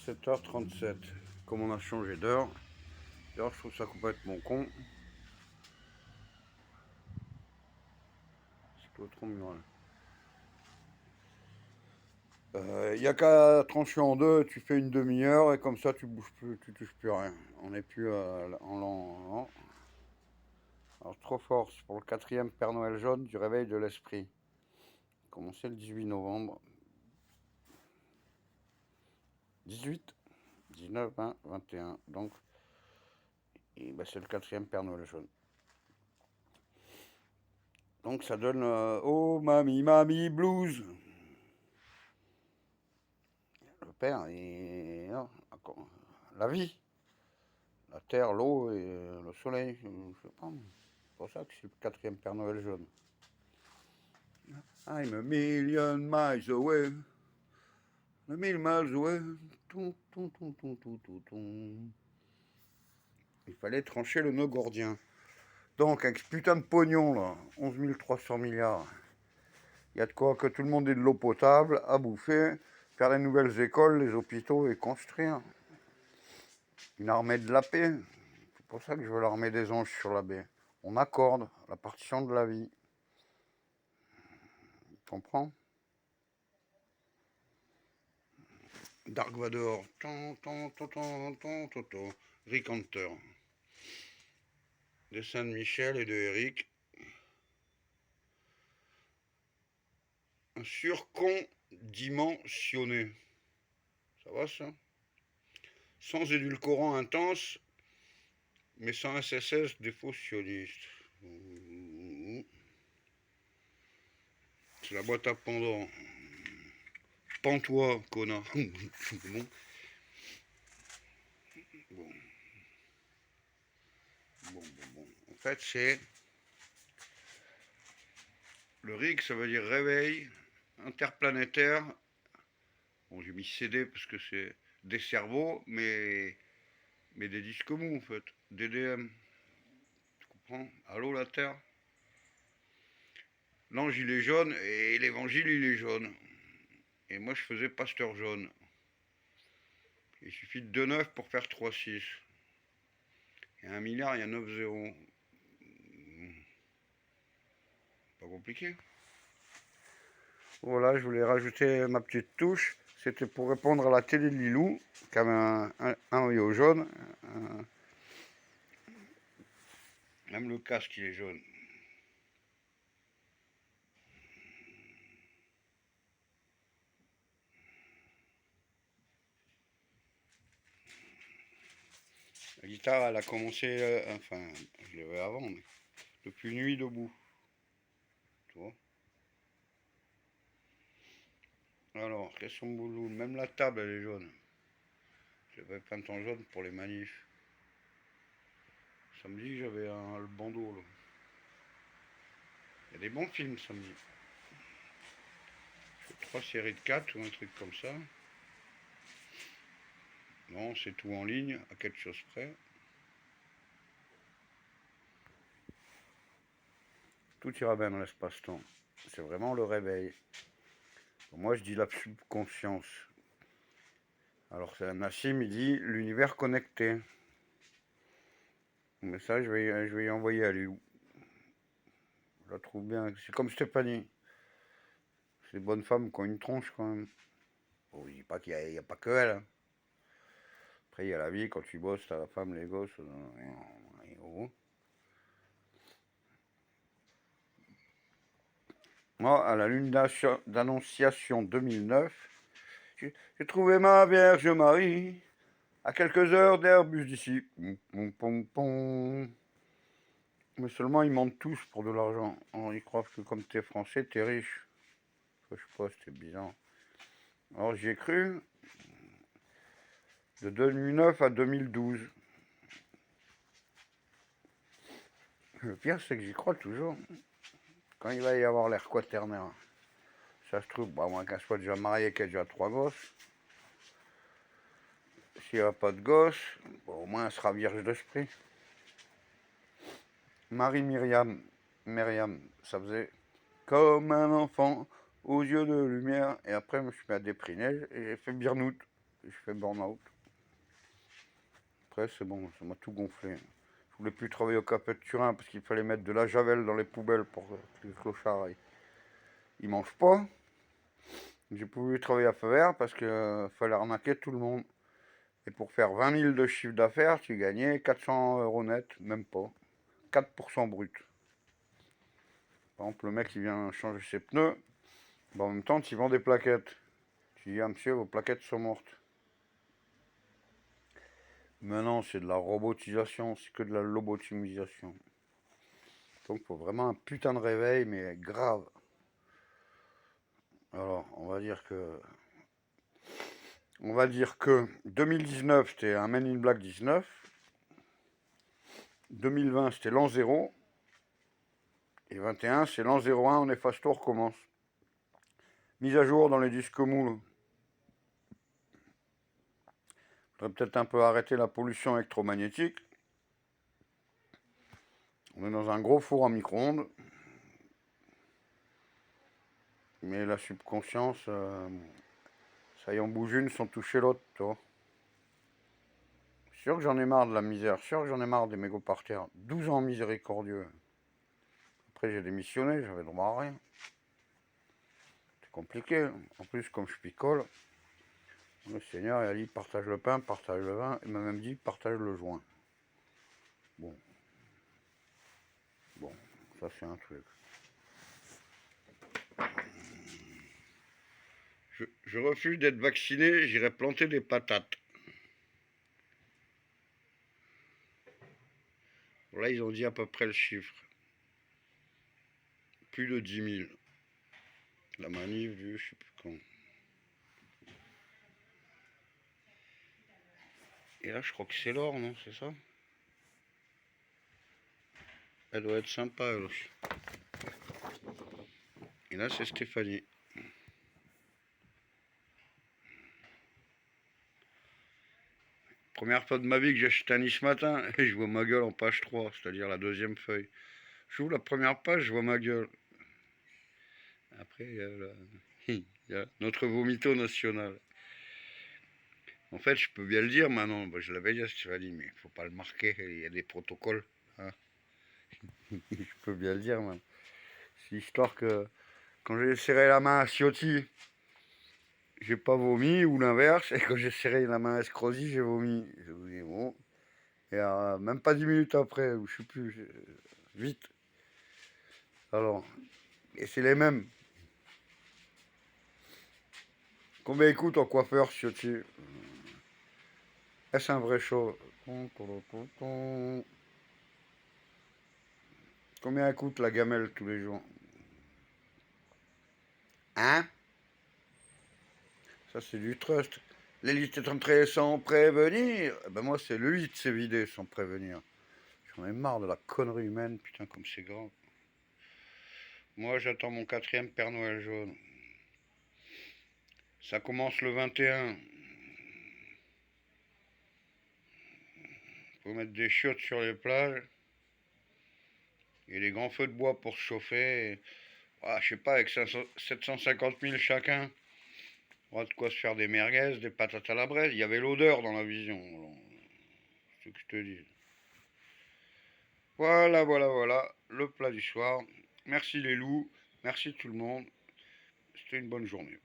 7h37. Comme on a changé d'heure, d'ailleurs je trouve ça complètement con. C'est trop mural. Il n'y a qu'à trancher en deux, tu fais une demi-heure et comme ça tu bouges plus, tu touches plus rien. On n'est plus en l'an. Alors trop fort, c'est pour le 4e Père Noël jaune du réveil de l'esprit. Commencé le 18 novembre. 18, 19, 20, 21. Donc, c'est le 4e Père Noël jaune. Donc ça donne oh mamie, mamie blues. Le père et non, la vie, la terre, l'eau et le soleil. Je sais pas. C'est pour ça que c'est le 4e Père Noël jaune. I'm a million miles away. A million miles away. Il fallait trancher le nœud gordien. Donc, avec ce putain de pognon, là, 11 300 milliards, il y a de quoi que tout le monde ait de l'eau potable, à bouffer, faire les nouvelles écoles, les hôpitaux et construire. Une armée de la paix. C'est pour ça que je veux l'armée des anges sur la baie. On accorde la partition de la vie. Tu comprends? Dark Vador. Rick Hunter. Dessin de Michel et de Eric. Un surcondimensionné. Ça va ça? Sans édulcorant intense, mais sans SSS des faux sionistes. C'est la boîte à Pandore. Pends-toi, connard. Bon. Bon. En fait, c'est le RIG, ça veut dire réveil interplanétaire. Bon, j'ai mis CD parce que c'est des cerveaux, mais des disques mous en fait. DDM. Tu comprends? Allô la Terre? L'ange il est jaune et l'évangile il est jaune. Et moi je faisais pasteur jaune. Il suffit de 2,9 pour faire 3,6. Et 1 milliard, il y a 9 zéros. Pas compliqué. Voilà, je voulais rajouter ma petite touche. C'était pour répondre à la télé de Lilou, qui avait un maillot jaune. Même le casque, il est jaune. La guitare, elle a commencé, enfin, je l'avais avant, mais depuis Nuit debout. Tu vois? Alors, question boulot, même la table, elle est jaune. J'avais peint en jaune pour les manifs. Samedi, j'avais le bandeau, là. Il y a des bons films samedi. Je fais 3 séries de 4 ou un truc comme ça. Non, c'est tout en ligne, à quelque chose près. Tout ira bien dans l'espace-temps. C'est vraiment le réveil. Moi, je dis la subconscience. Alors, c'est Nassim, il dit l'univers connecté. Mais ça, je vais y envoyer à Léo. Je la trouve bien. C'est comme Stéphanie. C'est des bonnes femmes qui ont une tronche quand même. Bon, je dis pas qu'il n'y a pas que elle. Hein. Après, il y a la vie, quand tu bosses, t'as la femme, les gosses. Moi, à la lune d'Annonciation 2009, j'ai trouvé ma Vierge Marie à quelques heures d'Airbus d'ici. Mais seulement ils mentent tous pour de l'argent. Alors, ils croient que comme t'es français, t'es riche. Je sais pas, c'était bizarre. Alors j'y ai cru de 2009 à 2012. Le pire, c'est que j'y crois toujours. Quand il va y avoir l'air quaternaire. Ça se trouve, bah, moi qu'elle soit déjà mariée, qu'elle a déjà 3 gosses. S'il n'y a pas de gosses, bon, au moins elle sera vierge d'esprit. Marie-Myriam, ça faisait comme un enfant aux yeux de lumière. Et après, je me suis mis à déprimer et j'ai fait Birnout. je fais burn-out. Après, c'est bon, ça m'a tout gonflé. Je voulais plus travailler au Café de Turin parce qu'il fallait mettre de la javel dans les poubelles pour que les clochards ils mangent pas. J'ai voulu travailler à feu vert parce qu'il fallait arnaquer tout le monde. Et pour faire 20 000 de chiffre d'affaires, tu gagnais 400 euros net, même pas. 4% brut. Par exemple, le mec qui vient changer ses pneus, ben en même temps, tu vends des plaquettes. Tu dis, ah monsieur, vos plaquettes sont mortes. Maintenant, c'est de la robotisation, c'est que de la lobotomisation. Donc, il faut vraiment un putain de réveil, mais grave. Alors, on va dire que 2019, c'était un Men in Black 19. 2020, c'était l'an 0. Et 21, c'est l'an 01, on efface tout, on recommence. Mise à jour dans les disques moules. Il faudrait peut-être un peu arrêter la pollution électromagnétique. On est dans un gros four à micro-ondes. Mais la subconscience, ça y en bouge une sans toucher l'autre, toi. Sûr que j'en ai marre de la misère, sûr que j'en ai marre des mégots par terre. 12 ans miséricordieux. Après j'ai démissionné, j'avais droit à rien. C'est compliqué. En plus, comme je picole, le Seigneur il a dit partage le pain, partage le vin, il m'a même dit partage le joint. Bon, ça c'est un truc. Je refuse d'être vacciné, j'irai planter des patates. Là, ils ont dit à peu près le chiffre. Plus de 10 000. La manif du je sais plus quand. Et là, je crois que c'est l'or, non? C'est ça? Elle doit être sympa, elle aussi. Et là, c'est Stéphanie. Première fois de ma vie que j'achète un nid ce matin, et je vois ma gueule en page 3, c'est-à-dire la deuxième feuille. J'ouvre la première page, je vois ma gueule. Après, il y a notre vomito national. En fait, je peux bien le dire maintenant. Je l'avais dit à Stéphanie, mais il ne faut pas le marquer. Il y a des protocoles. Hein. Je peux bien le dire, man. C'est histoire que quand j'ai serré la main à Ciotti, j'ai pas vomi, ou l'inverse. Et quand j'ai serré la main à Escrosi, j'ai vomi. Bon. Et même pas 10 minutes après, ou je sais plus, vite. Alors, et c'est les mêmes. Combien écoute en coiffeur, Ciotti? Est-ce un vrai show? Combien coûte la gamelle tous les jours? Hein? Ça, c'est du trust. Les listes est entrée sans prévenir. Ben moi, c'est le lit s'est vidé sans prévenir. J'en ai marre de la connerie humaine, putain, comme c'est grave. Moi, j'attends mon 4e Père Noël jaune. Ça commence le 21. Faut mettre des chiottes sur les plages. Et des grands feux de bois pour chauffer. Ah, je sais pas, avec 750 000 chacun. On a de quoi se faire des merguez, des patates à la braise. Il y avait l'odeur dans la vision. C'est ce que je te dis. Voilà, voilà, voilà. Le plat du soir. Merci les loups. Merci tout le monde. C'était une bonne journée.